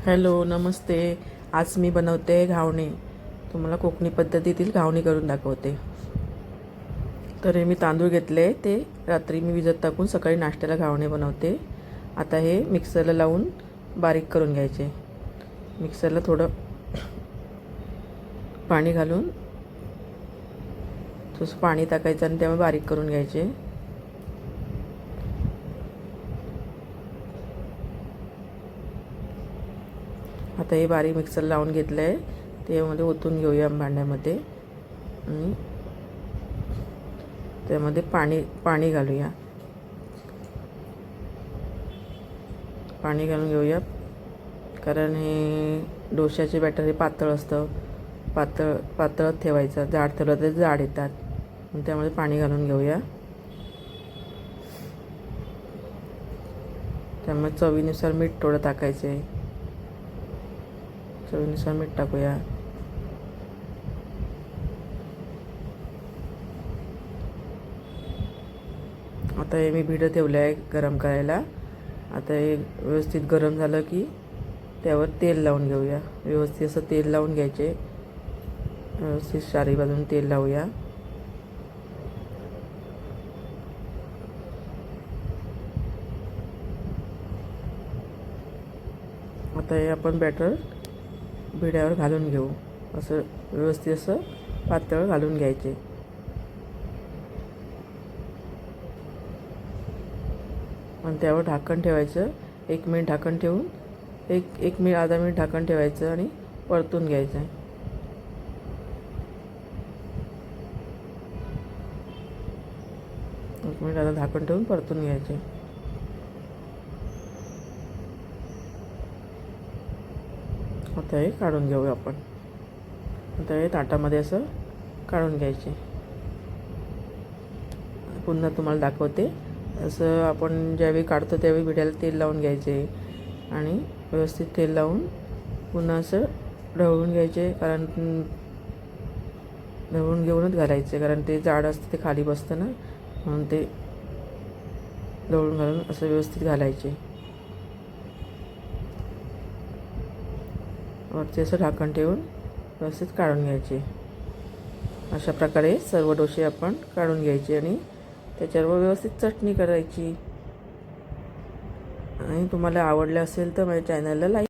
Hello, नमस्ते. आज मी बनवते घावणे. तुम्हाला कोकणी पद्धतीतील घावणे करून दाखवते. तर हे मी तांदूळ घेतले, ते रात्री मी भिजत टाकून सकाळी नाश्त्याला घावणे बनवते. आता हे मिक्सरला लावून बारीक करून घ्यायचे. मिक्सरला थोडं पाणी घालून थोडंसं पाणी टाकायचं आणि त्यामुळे बारीक करून घ्यायचे. आता हे बारीक मिक्सर लावून घेतलं आहे, त्यामध्ये ओतून घेऊया भांड्यामध्ये आणि त्यामध्ये पाणी घालूया. पाणी घालून घेऊया, कारण हे डोश्याचे बॅटर हे पातळ असतं. पातळ ठेवायचं, जाड ठेवलं तर जाड येतात. त्यामुळे पाणी घालून घेऊया. त्यामुळे चवीनुसार मीठ थोडं टाकायचे. चवीनुसार मीठ टाकूया. आता हे मी भिडं ठेवलं आहे गरम करायला. आता हे व्यवस्थित गरम झालं की त्यावर तेल लावून घेऊया. व्यवस्थित असं तेल लावून घ्यायचे. व्यवस्थित चारी बाजून तेल लावूया. आता हे आपण बॅटर भिड्यावर घालून घेऊ. असं व्यवस्थित असं पातळ घालून घ्यायचे. आणि त्यावर ढाकण ठेवायचं. 1 मिनिट ढाकण ठेवून एक मिनिट अर्धा मिनिट ढाकण ठेवायचं आणि परतून घ्यायचं. 1 मिनिट आता ढाकण ठेवून परतून घ्यायचे. आता हे काढून घेऊया आपण. आता हे ताटामध्ये असं काढून घ्यायचे. पुन्हा तुम्हाला दाखवते. असं आपण ज्यावेळी काढतो त्यावेळी भिड्याला तेल लावून घ्यायचे आणि व्यवस्थित तेल लावून पुन्हा असं ढवळून घ्यायचे. कारण ढवळून घेऊनच घालायचे, कारण ते जाड असतं, ते खाली बसतं ना, म्हणून ते ढवळून घालून असं व्यवस्थित घालायचे. वरती असं ढाकण ठेवून व्यवस्थित काढून घ्यायचे. अशा प्रकारे सर्व डोसे आपण काढून घ्यायचे आणि त्याच्यावर व्यवस्थित चटणी करायची. आणि तुम्हाला आवडलं असेल तर माझ्या चॅनलला लाईक